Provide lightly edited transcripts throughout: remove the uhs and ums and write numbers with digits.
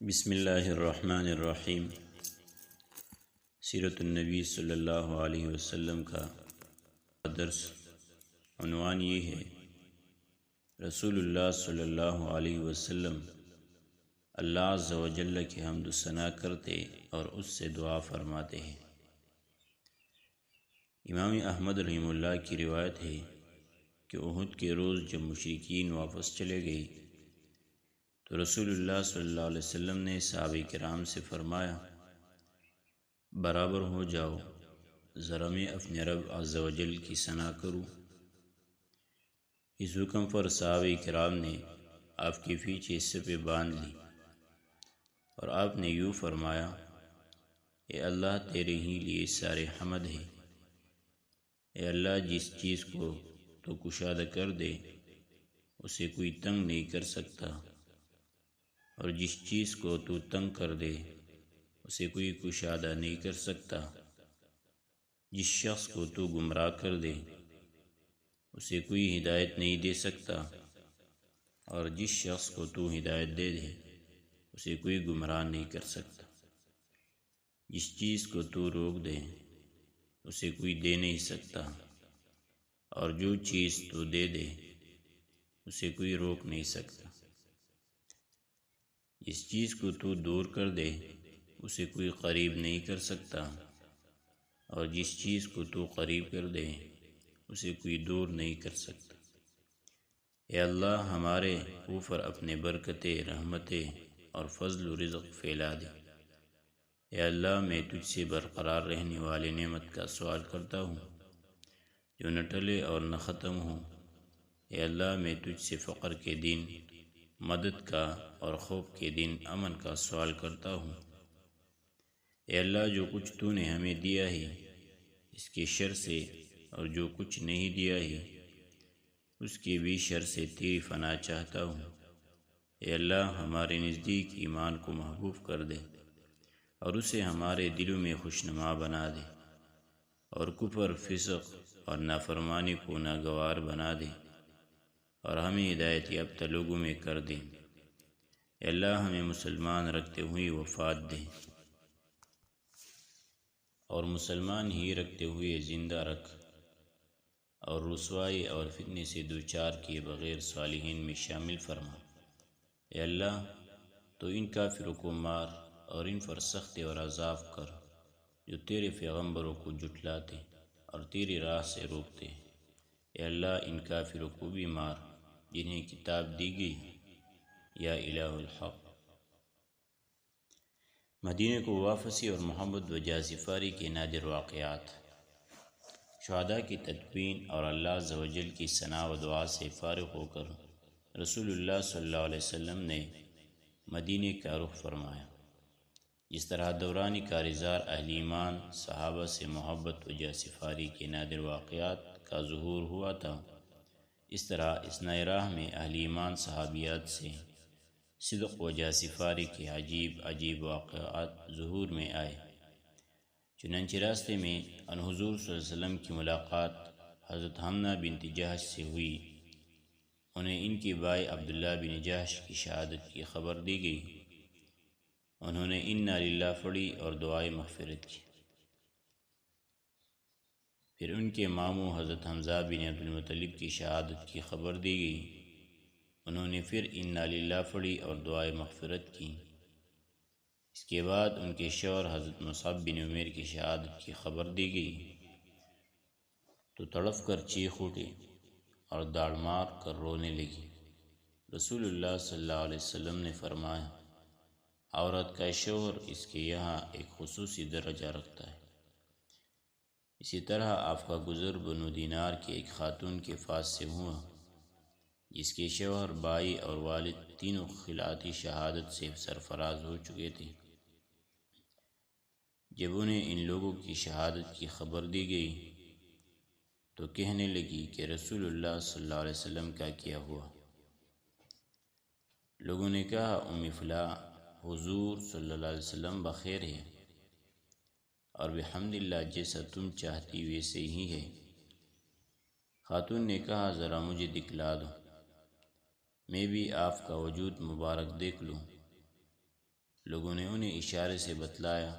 بسم اللہ الرحمن الرحیم۔ سیرت النبی صلی اللہ علیہ وسلم کا درس عنوان یہ ہے: رسول اللہ صلی اللہ علیہ وسلم اللہ عز و جل کی حمد و ثنا کرتے اور اس سے دعا فرماتے ہیں۔ امام احمد رحمہ اللہ کی روایت ہے کہ احد کے روز جب مشرکین واپس چلے گئے تو رسول اللہ صلی اللہ علیہ وسلم نے صحابہ کرام سے فرمایا، برابر ہو جاؤ، ذرا میں اپنے رب عز و جل کی ثنا کروں۔ اس حکم پر صحابہ کرام نے آپ کے پیچھے سپیں باندھ لی اور آپ نے یوں فرمایا، اے اللہ، تیرے ہی لیے سارے حمد ہے۔ اے اللہ، جس چیز کو تو کشادہ کر دے اسے کوئی تنگ نہیں کر سکتا، اور جس چیز کو تو تنگ کر دے اسے کوئی کشادہ نہیں کر سکتا۔ جس شخص کو تو گمراہ کر دے اسے کوئی ہدایت نہیں دے سکتا، اور جس شخص کو تو ہدایت دے دے اسے کوئی گمراہ نہیں کر سکتا۔ جس چیز کو تو روک دے اسے کوئی دے نہیں سکتا، اور جو چیز تو دے دے اسے کوئی روک نہیں سکتا۔ جس چیز کو تو دور کر دے اسے کوئی قریب نہیں کر سکتا، اور جس چیز کو تو قریب کر دے اسے کوئی دور نہیں کر سکتا۔ اے اللہ، ہمارے اوپر اپنے برکتیں، رحمتیں اور فضل و رزق پھیلا دے۔ اے اللہ، میں تجھ سے برقرار رہنے والے نعمت کا سوال کرتا ہوں جو نہ ٹلے اور نہ ختم ہو۔ اے اللہ، میں تجھ سے فقر کے دن مدد کا اور خوف کے دن امن کا سوال کرتا ہوں۔ اے اللہ، جو کچھ تو نے ہمیں دیا ہے اس کے شر سے، اور جو کچھ نہیں دیا ہے اس کے بھی شر سے تیری پناہ چاہتا ہوں۔ اے اللہ، ہمارے نزدیک ایمان کو محبوب کر دے اور اسے ہمارے دلوں میں خوشنما بنا دے، اور کفر، فسق اور نافرمانی کو ناگوار بنا دے، اور ہمیں ہدایت یافتہ لوگوں میں کر دے۔ اے اللہ، ہمیں مسلمان رکھتے ہوئے وفات دے اور مسلمان ہی رکھتے ہوئے زندہ رکھ، اور رسوائی اور فتنے سے دوچار کیے بغیر صالحین میں شامل فرما۔ اے اللہ، تو ان کافروں کو مار اور ان پر سخت اور عذاب کر جو تیرے پیغمبروں کو جھٹلاتے اور تیری راہ سے روکتے۔ اے اللہ، ان کافروں کو بھی مار جنہیں کتاب دی گئی۔ یا الہ الحق۔ مدینہ کو واپسی اور محمد و جاسفاری کے نادر واقعات۔ شہداء کی تدفین اور اللہ عز و جل کی ثنا و دعا سے فارغ ہو کر رسول اللہ صلی اللہ علیہ وسلم نے مدینہ کا رخ فرمایا۔ جس طرح دوران کارزار اہل ایمان صحابہ سے محبت و جاسفاری کے نادر واقعات کا ظہور ہوا تھا، اس طرح اثناء راہ میں اہل ایمان صحابیات سے صدق و جاسفاری کے عجیب واقعات ظہور میں آئے۔ چنانچہ راستے میں ان حضور صلی اللہ علیہ وسلم کی ملاقات حضرت حمنہ بنت جہش سے ہوئی۔ انہیں ان کے بھائی عبداللہ بن جہش کی شہادت کی خبر دی گئی۔ انہوں نے انا للہ پڑھی اور دعائے مغفرت کی۔ پھر ان کے ماموں حضرت حمزہ بن عبد المطلب کی شہادت کی خبر دی گئی۔ انہوں نے پھر انا للہ پڑھی اور دعائے مغفرت کی۔ اس کے بعد ان کے شوہر حضرت مصعب بن عمیر کی شہادت کی خبر دی گئی تو تڑپ کر چیخ اٹھے اور داڑ مار کر رونے لگی۔ رسول اللہ صلی اللہ علیہ وسلم نے فرمایا، عورت کا شوہر اس کے یہاں ایک خصوصی درجہ رکھتا ہے۔ اسی طرح آپ کا گزر بنو دینار کی ایک خاتون کے پاس سے ہوا جس کے شوہر، بھائی اور والد تینوں خلاتی شہادت سے سرفراز ہو چکے تھے۔ جب انہیں ان لوگوں کی شہادت کی خبر دی گئی تو کہنے لگی کہ رسول اللہ صلی اللہ علیہ وسلم کا کیا ہوا؟ لوگوں نے کہا، ام فلاں، حضور صلی اللہ علیہ وسلم بخیر ہے، اور بحمدللہ جیسا تم چاہتی ویسے ہی ہے۔ خاتون نے کہا، ذرا مجھے دکھلا دو، میں بھی آپ کا وجود مبارک دیکھ لوں۔ لوگوں نے انہیں اشارے سے بتلایا۔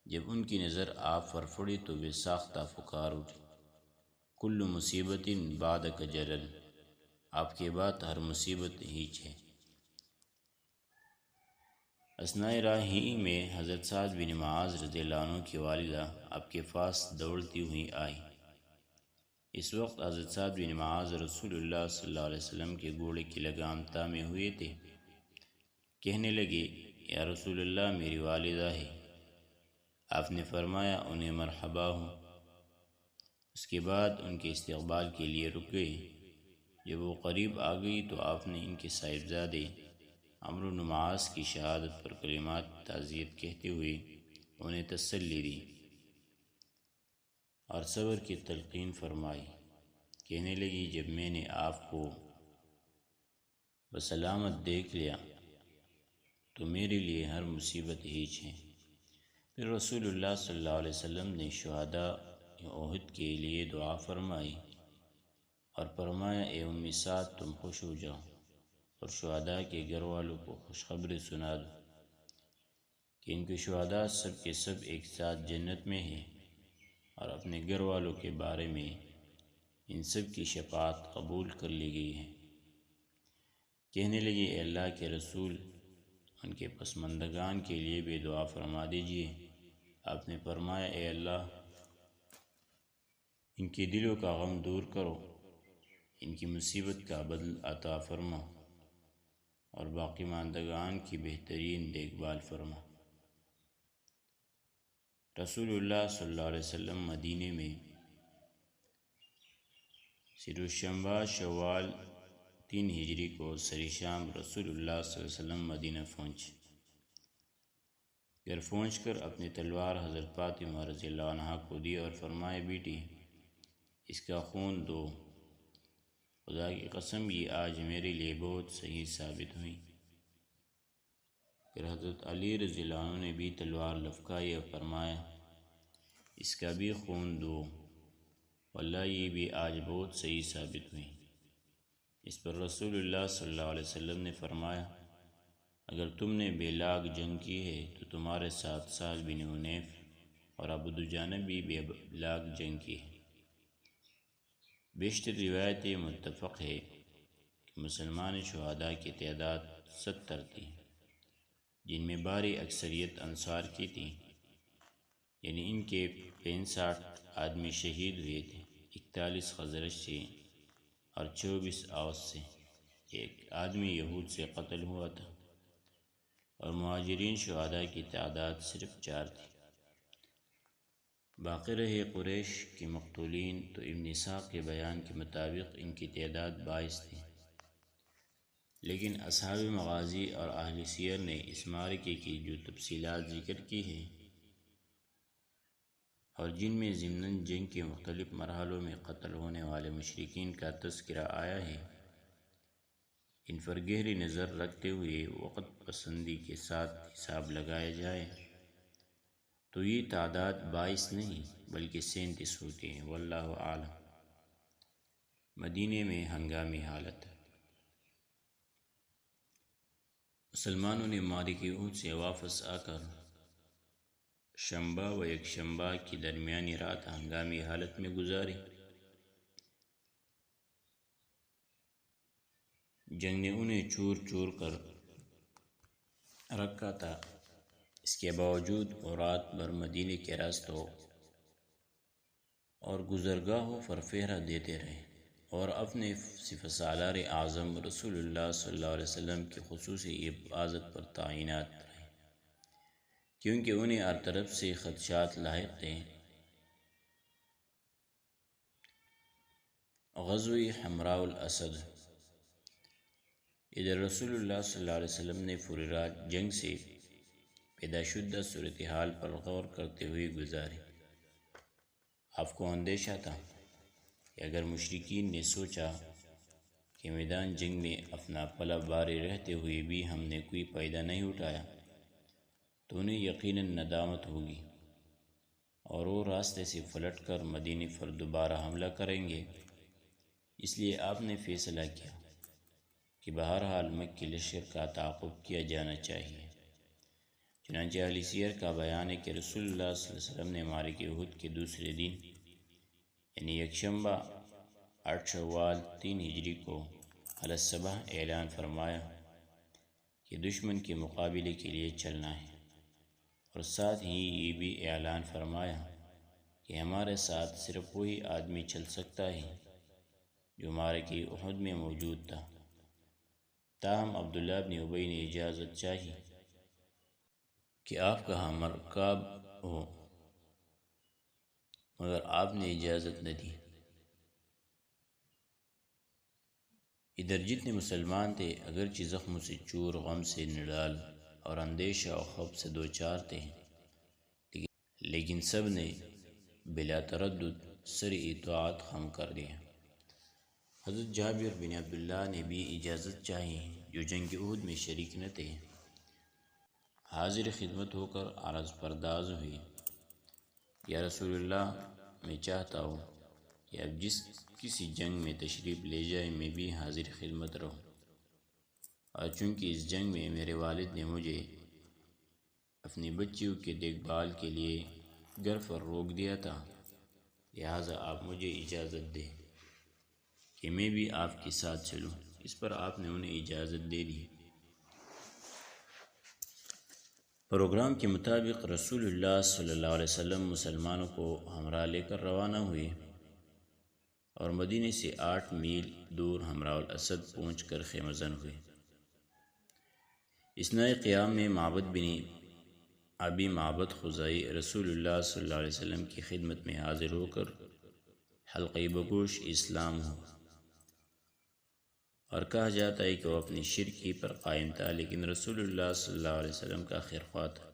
جب ان کی نظر آپ پر پڑی تو وہ ساختہ پکار اٹھی، کل مصیبت بعدک جلل، آپ کے بعد ہر مصیبت ہیچ ہے۔ اثناء راہ ہی میں حضرت سعد بن معاذ رضی اللہ عنہ کی والدہ آپ کے پاس دوڑتی ہوئی آئی۔ اس وقت حضرت سعد بن معاذ رسول اللہ صلی اللہ علیہ وسلم کے گھوڑے کی لگام تھامے ہوئے تھے۔ کہنے لگے، یا رسول اللہ، میری والدہ ہے۔ آپ نے فرمایا، انہیں مرحبا ہو۔ اس کے بعد ان کے استقبال کے لیے رک گئے۔ جب وہ قریب آ گئی تو آپ نے ان کے صاحبزادے عمرو بن معاذ کی شہادت پر کلمات تعزیت کہتے ہوئے انہیں تسلی دی اور صبر کی تلقین فرمائی۔ کہنے لگی، جب میں نے آپ کو بسلامت دیکھ لیا تو میرے لیے ہر مصیبت ہیچ ہے۔ پھر رسول اللہ صلی اللہ علیہ وسلم نے شہداء احد کے لیے دعا فرمائی اور فرمایا، اے ام سعد، تم خوش ہو جاؤ اور شہداء کے گھر والوں کو خوشخبری سنا دو کہ ان کے شہداء سب کے سب ایک ساتھ جنت میں ہیں، اور اپنے گھر والوں کے بارے میں ان سب کی شفاعت قبول کر لی گئی ہے۔ کہنے لگے، اے اللہ کے رسول، ان کے پسماندگان کے لیے بھی دعا فرما دیجیے۔ آپ نے فرمایا، اے اللہ، ان کے دلوں کا غم دور کرو، ان کی مصیبت کا بدل عطا فرما، اور باقی ماندگان کی بہترین دیکھ بھال فرما۔ رسول اللہ صلی اللہ علیہ وسلم مدینے میں سروشمبا شوال 3 ہجری کو سری شام رسول اللہ صلی اللہ علیہ وسلم مدینہ پہنچے۔ گھر پہنچ کر اپنی تلوار حضرت فاطمہ رضی اللہ عنہا کو دی اور فرمایا، بیٹی، اس کا خون دو، خدا کی قسم یہ آج میرے لیے بہت صحیح ثابت ہوئی۔ پھر حضرت علی رضی اللہ عنہ نے بھی تلوار لفکائی اور فرمایا، اس کا بھی خون دو، واللہ یہ بھی آج بہت صحیح ثابت ہوئی۔ اس پر رسول اللہ صلی اللہ علیہ وسلم نے فرمایا، اگر تم نے بے لاگ جنگ کی ہے تو تمہارے ساتھ سعد بن حنیف اور ابو دجانہ بھی بے لاگ جنگ کی ہے۔ بیشتر روایتیں متفق ہے کہ مسلمان شہداء کی تعداد 70 تھی، جن میں باری اکثریت انصار کی تھی، یعنی ان کے 65 آدمی شہید ہوئے تھے، 41 خزرج سے اور 24 اوس سے، ایک آدمی یہود سے قتل ہوا تھا، اور مہاجرین شہداء کی تعداد صرف 4 تھی۔ باقی رہے قریش کے مقتولین تو ابن اسحاق کے بیان کے مطابق ان کی تعداد 22 تھی، لیکن اصحاب مغازی اور اہل سیر نے اس معرکے کی جو تفصیلات ذکر کی ہیں اور جن میں ضمناً جنگ کے مختلف مرحلوں میں قتل ہونے والے مشرکین کا تذکرہ آیا ہے، ان پر گہری نظر رکھتے ہوئے وقت پسندی کے ساتھ حساب لگایا جائے تو یہ تعداد 22 نہیں بلکہ 37 ہوتی ہے، واللہ اعلم۔ مدینے میں ہنگامی حالت۔ مسلمانوں نے معرکہ احد سے واپس آ کر شنبہ و یکشنبہ کی درمیانی رات ہنگامی حالت میں گزاری۔ جنگ نے انہیں چور چور کر رکھا تھا، اس کے باوجود وہ رات بھر مدینے کے راستوں اور گزرگاہوں پر پہرا دیتے رہے اور اپنے سپہ سالار اعظم رسول اللہ صلی اللہ علیہ وسلم کی خصوصی حفاظت پر تعینات رہے، کیونکہ انہیں ہر طرف سے خدشات لاحق تھے۔ غزوہ حمراء الاسد۔ ادھر رسول اللہ صلی اللہ علیہ وسلم نے پوری رات جنگ سے پیدا شدہ صورتحال پر غور کرتے ہوئے گزاری۔ آپ کو اندیشہ تھا کہ اگر مشرکین نے سوچا کہ میدان جنگ میں اپنا پلہ بارے رہتے ہوئے بھی ہم نے کوئی فائدہ نہیں اٹھایا تو انہیں یقیناً ندامت ہوگی اور وہ راستے سے پلٹ کر مدینے پر دوبارہ حملہ کریں گے۔ اس لیے آپ نے فیصلہ کیا کہ بہرحال مکی لشکر کا تعاقب کیا جانا چاہیے چنانچہ اہل سیر کا بیان ہے کہ رسول اللہ صلی اللہ علیہ وسلم نے معرکہ احد کے دوسرے دن یعنی یکشنبہ 8 شوال 3 ہجری کو علی الصبح اعلان فرمایا کہ دشمن کے مقابلے کے لیے چلنا ہے، اور ساتھ ہی یہ بھی اعلان فرمایا کہ ہمارے ساتھ صرف وہی آدمی چل سکتا ہے جو معرکہ احد میں موجود تھا۔ تاہم عبداللہ بن ابی نے اجازت چاہی کہ آپ کا مرکب ہو، مگر آپ نے اجازت نہ دی۔ ادھر جتنے مسلمان تھے اگرچہ زخموں سے چور، غم سے نڈال اور اندیشہ و خوف سے دوچار تھے، لیکن سب نے بلا تردد سر اطاعت خم کر دیا۔ حضرت جابر بن عبداللہ نے بھی اجازت چاہی جو جنگ احد میں شریک نہ تھے، حاضر خدمت ہو کر عرض پرداز ہوئی، یا رسول اللہ، میں چاہتا ہوں کہ اب جس کسی جنگ میں تشریف لے جائے میں بھی حاضر خدمت رہوں، اور چونکہ اس جنگ میں میرے والد نے مجھے اپنی بچیوں کے دیکھ بھال کے لیے گھر پر روک دیا تھا، لہٰذا آپ مجھے اجازت دیں کہ میں بھی آپ کے ساتھ چلوں۔ اس پر آپ نے انہیں اجازت دے دی۔ پروگرام کے مطابق رسول اللہ صلی اللہ علیہ وسلم مسلمانوں کو ہمراہ لے کر روانہ ہوئے اور مدینے سے 8 میل دور حمراء الاسد پہنچ کر خیمہ زن ہوئے۔ اثناء قیام میں معبد بن ابی معبد خزائی رسول اللہ صلی اللہ علیہ وسلم کی خدمت میں حاضر ہو کر حلقہ بگوش اسلام ہو، اور کہا جاتا ہے کہ وہ اپنی شرکی پر قائم تھا، لیکن رسول اللہ صلی اللہ علیہ وسلم کا خیرخواہ تھا،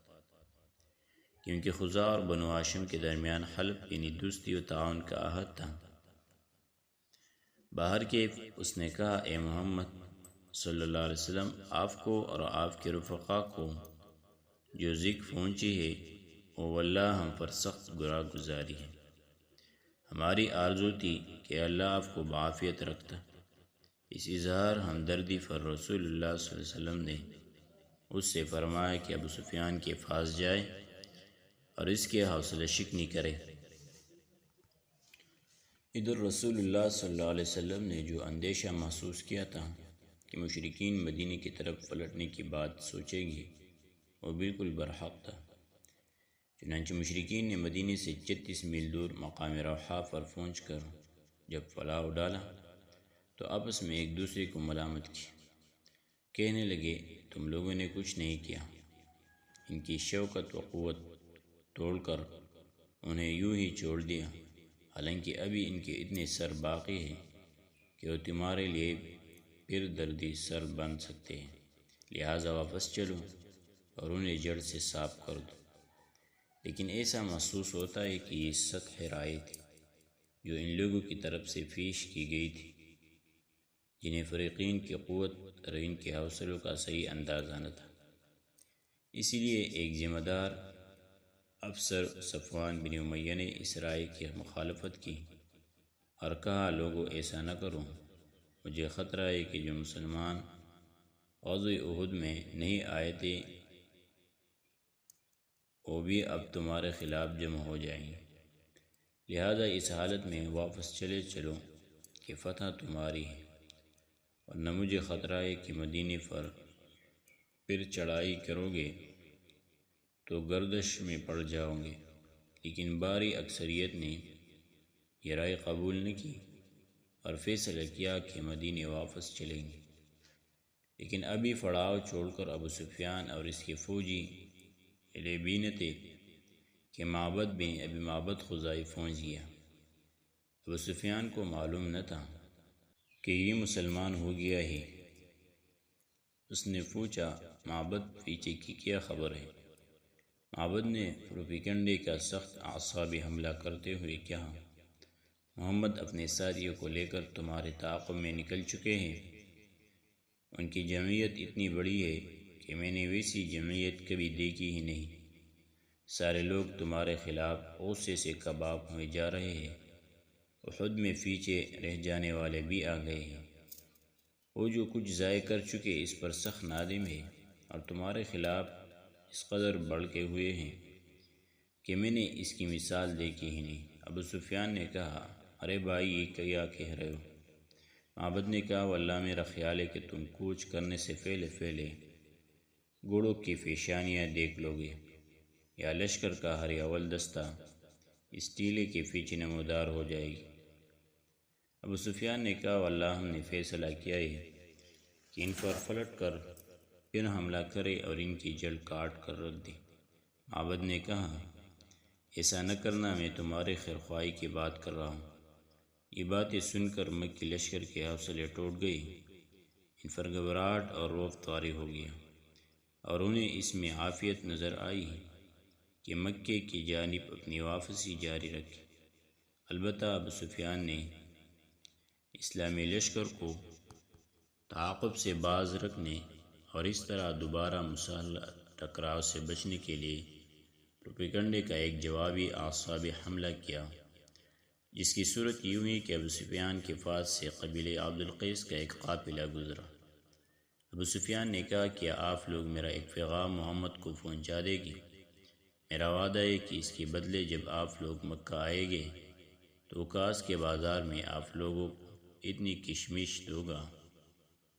کیونکہ خزاع اور بنو ہاشم کے درمیان حلف یعنی دوستی و تعاون کا عہد تھا۔ باہر کے اس نے کہا، اے محمد صلی اللہ علیہ وسلم، آپ کو اور آپ کے رفقا کو جو ذکر پہنچی ہے وہ واللہ ہم پر سخت گراں گزاری ہے۔ ہماری آرزو تھی کہ اللہ آپ کو بعافیت رکھتا۔ اس اظہار ہمدردی پر رسول اللہ صلی اللہ علیہ وسلم نے اس سے فرمایا کہ ابو سفیان کے پاس جائے اور اس کے حوصلہ شکنی کرے۔ ادھر رسول اللہ صلی اللہ علیہ وسلم نے جو اندیشہ محسوس کیا تھا کہ مشرکین مدینے کی طرف پلٹنے کی بات سوچے گی، وہ بالکل برحق تھا۔ چنانچہ مشرکین نے مدینے سے 36 میل دور مقام روحا پر پہنچ کر جب پلاؤ ڈالا تو آپس میں ایک دوسرے کو ملامت کی، کہنے لگے، تم لوگوں نے کچھ نہیں کیا۔ ان کی شوکت و قوت توڑ کر انہیں یوں ہی چھوڑ دیا، حالانکہ ابھی ان کے اتنے سر باقی ہیں کہ وہ تمہارے لیے پھر دردی سر بن سکتے ہیں، لہٰذا واپس چلو اور انہیں جڑ سے صاف کر دو۔ لیکن ایسا محسوس ہوتا ہے کہ یہ سطح رائے تھی جو ان لوگوں کی طرف سے پیش کی گئی تھی، جنہیں فریقین کی قوت اور ان کے حوصلوں کا صحیح اندازہ نہ تھا۔ اسی لیے ایک ذمہ دار افسر صفوان بن امیہ نے اس رائے کی مخالفت کی اور کہا، لوگوں ایسا نہ کرو، مجھے خطرہ ہے کہ جو مسلمان غزوہ احد میں نہیں آئے تھے وہ بھی اب تمہارے خلاف جمع ہو جائیں گے، لہذا اس حالت میں واپس چلے چلو کہ فتح تمہاری ہے، ورنہ مجھے خطرہ ہے کہ مدینے پر پھر چڑھائی کرو گے تو گردش میں پڑ جاؤ گے۔ لیکن باری اکثریت نے یہ رائے قبول نہ کی اور فیصلہ کیا کہ مدینے واپس چلیں گے۔ لیکن ابھی پڑاؤ چھوڑ کر ابو سفیان اور اس کے فوجی لیبین تھے کہ معبد بن ابی معبد خزائی پہنچ گیا۔ ابو سفیان کو معلوم نہ تھا کہ یہ مسلمان ہو گیا ہے۔ اس نے پوچھا، معبد پیچھے کی کیا خبر ہے؟ معبد نے پروپیگنڈے کا سخت اعصابی حملہ کرتے ہوئے کہا، محمد اپنے ساتھیوں کو لے کر تمہارے تعاقب میں نکل چکے ہیں۔ ان کی جمعیت اتنی بڑی ہے کہ میں نے ویسی جمعیت کبھی دیکھی ہی نہیں۔ سارے لوگ تمہارے خلاف غصے سے کباب ہوئے جا رہے ہیں۔ احد میں پیچھے رہ جانے والے بھی آ گئے ہیں۔ وہ جو کچھ ضائع کر چکے اس پر سخت نادم ہے اور تمہارے خلاف اس قدر بڑھ کے ہوئے ہیں کہ میں نے اس کی مثال دیکھی ہی نہیں۔ ابو سفیان نے کہا، ارے بھائی یہ کیا کہہ رہے ہو؟ معبد نے کہا، واللہ میرا خیال ہے کہ تم کوچ کرنے سے پہلے گھوڑوں کی پیشانیاں دیکھ لو گے، یا لشکر کا ہر اول دستہ اس ٹیلے کے پیچھے نمودار ہو جائے گی۔ ابو سفیان نے کہا، واللہ ہم نے فیصلہ کیا ہے کہ ان پر پلٹ کر پھر حملہ کرے اور ان کی جڑ کاٹ کر رکھ دے۔ معبد نے کہا، ایسا نہ کرنا، میں تمہارے خیرخواہی کی بات کر رہا ہوں۔ یہ باتیں سن کر مکی لشکر کے حوصلے ٹوٹ گئی، ان پر گھبراہٹ اور رعب طاری ہو گیا، اور انہیں اس میں عافیت نظر آئی کہ مکے کی جانب اپنی واپسی جاری رکھی۔ البتہ ابو سفیان نے اسلامی لشکر کو تعاقب سے باز رکھنے اور اس طرح دوبارہ مسلح ٹکراؤ سے بچنے کے لیے پروپیگنڈے کا ایک جوابی اعصابی حملہ کیا، جس کی صورت یوں ہوئی کہ ابو سفیان کے پاس سے قبیلہ عبد القیس کا ایک قافلہ گزرا۔ ابو سفیان نے کہا، کیا آپ لوگ میرا ایک پیغام محمد کو پہنچا دے گی؟ میرا وعدہ ہے کہ اس کے بدلے جب آپ لوگ مکہ آئیں گے تو اوکاس کے بازار میں آپ لوگوں کو اتنی کشمش دوں گا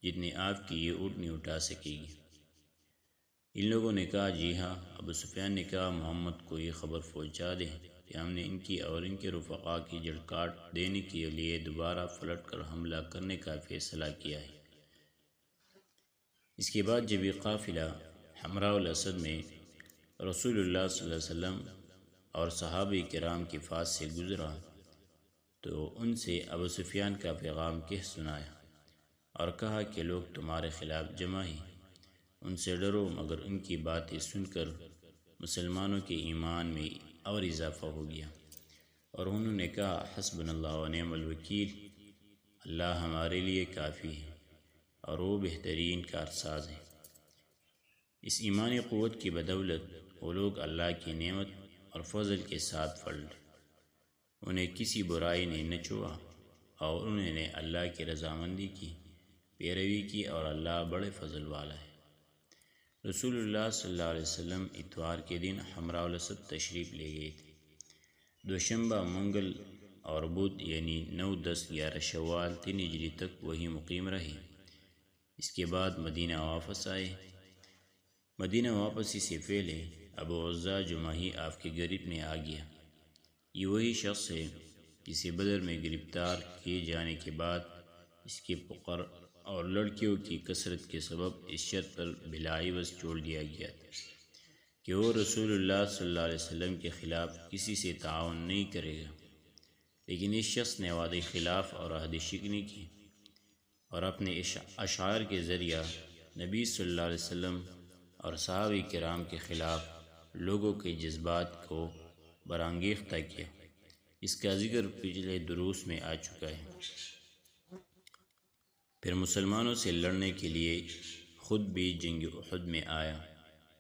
جتنی آپ کی یہ اونٹنی اٹھا سکے گی۔ ان لوگوں نے کہا، جی ہاں۔ ابو سفیان نے کہا، محمد کو یہ خبر پہنچا دیں کہ ہم نے ان کی اور ان کے رفقا کی جڑ کاٹ دینے کے لیے دوبارہ پلٹ کر حملہ کرنے کا فیصلہ کیا ہے۔ اس کے بعد جب یہ قافلہ حمراء الاسد میں رسول اللہ صلی اللہ علیہ وسلم اور صحابہ کرام کے پاس سے گزرا تو ان سے ابو سفیان کا پیغام کہہ سنایا اور کہا کہ لوگ تمہارے خلاف جمع ہیں، ان سے ڈرو، مگر ان کی باتیں سن کر مسلمانوں کے ایمان میں اور اضافہ ہو گیا، اور انہوں نے کہا، حسبنا اللہ و نعم الوکیل، اللہ ہمارے لیے کافی ہے اور وہ بہترین کارساز ہیں۔ اس ایمانی قوت کی بدولت وہ لوگ اللہ کی نعمت اور فضل کے ساتھ پھل، انہیں کسی برائی نے نہ چھوا اور انہوں نے اللہ کی رضامندی کی پیروی کی، اور اللہ بڑے فضل والا ہے۔ رسول اللہ صلی اللہ علیہ وسلم اتوار کے دن حمراء الاسد تشریف لے گئے تھے۔ دوشنبہ، منگل اور بدھ یعنی 9، 10، 11 شوال 3 ہجری تک وہی مقیم رہے۔ اس کے بعد مدینہ واپس آئے۔ مدینہ واپسی سے پہلے ابو عزہ جمحی آپ کے گرد میں آ گیا۔ یہ وہی شخص ہے جسے بدر میں گرفتار کیے جانے کے بعد اس کے فقر اور لڑکیوں کی کثرت کے سبب اس شرط پر بلا عوض چھوڑ دیا گیا تھا کہ وہ رسول اللہ صلی اللہ علیہ وسلم کے خلاف کسی سے تعاون نہیں کرے گا، لیکن اس شخص نے وعدے خلاف اور عہد شکنی کی اور اپنے اشعار کے ذریعہ نبی صلی اللہ علیہ وسلم اور صحابہ کرام کے خلاف لوگوں کے جذبات کو برانگیختہ کیا۔ اس کا ذکر پچھلے دروس میں آ چکا ہے۔ پھر مسلمانوں سے لڑنے کے لیے خود بھی جنگ احد میں آیا۔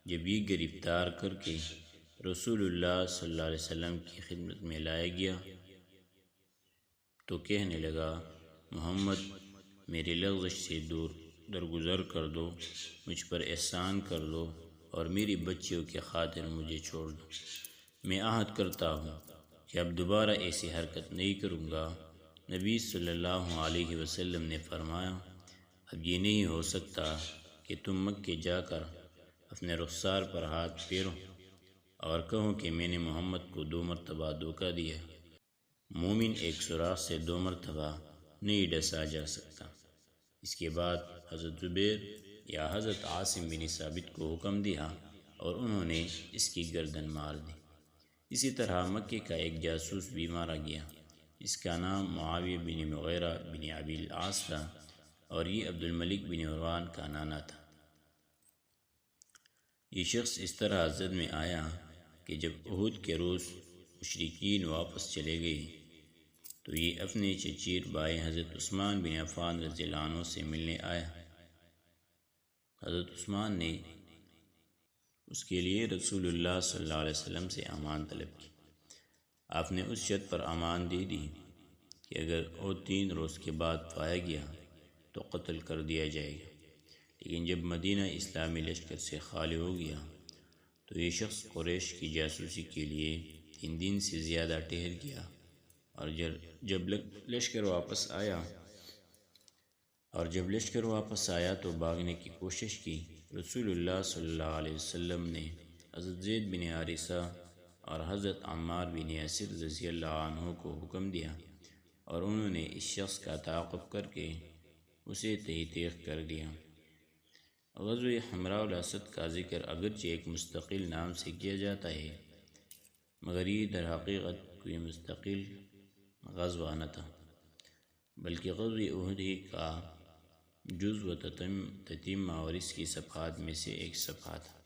جب یہ گرفتار کر کے رسول اللہ صلی اللہ علیہ وسلم کی خدمت میں لایا گیا تو کہنے لگا، محمد میری لغزش سے درگزر کر دو، مجھ پر احسان کر دو اور میری بچیوں کی خاطر مجھے چھوڑ دو۔ میں عہد کرتا ہوں کہ اب دوبارہ ایسی حرکت نہیں کروں گا۔ نبی صلی اللہ علیہ وسلم نے فرمایا، اب یہ نہیں ہو سکتا کہ تم مکے جا کر اپنے رخسار پر ہاتھ پھیرو اور کہو کہ میں نے محمد کو 2 مرتبہ دھوکہ دیا۔ مومن ایک سوراخ سے 2 مرتبہ نہیں ڈسا جا سکتا۔ اس کے بعد حضرت زبیر یا حضرت عاصم بن ثابت کو حکم دیا اور انہوں نے اس کی گردن مار دی۔ اسی طرح مکے کا ایک جاسوس بھی مارا گیا، اس کا نام معاویہ بن مغیرہ بن ابی العاص تھا اور یہ عبد الملک بن مروان کا نانا تھا۔ یہ شخص اس حد زد میں آیا کہ جب احد کے روز مشرکین واپس چلے گئے تو یہ اپنے چچیر بھائی حضرت عثمان بن عفان رضی اللہ عنہ سے ملنے آیا۔ حضرت عثمان نے اس کے لیے رسول اللہ صلی اللہ علیہ وسلم سے امان طلب کی۔ آپ نے اس شرط پر امان دے دی کہ اگر وہ 3 روز کے بعد پایا گیا تو قتل کر دیا جائے گا، لیکن جب مدینہ اسلامی لشکر سے خالی ہو گیا تو یہ شخص قریش کی جاسوسی کے لیے 3 دن سے زیادہ ٹھہر گیا، اور جب لشکر واپس آیا تو بھاگنے کی کوشش کی۔ رسول اللہ صلی اللہ علیہ وسلم نے حضرت زید بن حارثہ اور حضرت عمار بن یاسر رضی اللہ عنہ کو حکم دیا، اور انہوں نے اس شخص کا تعاقب کر کے اسے تہی تیغ کر دیا۔ غزوہ حمراء الاسد کا ذکر اگرچہ ایک مستقل نام سے کیا جاتا ہے، مگر یہ در حقیقت کوئی مستقل غزوہ نہ تھا، بلکہ غزوہ احد ہی کا جزء و تتمہ اور اس کی صفحات میں سے ایک صفحہ تھا۔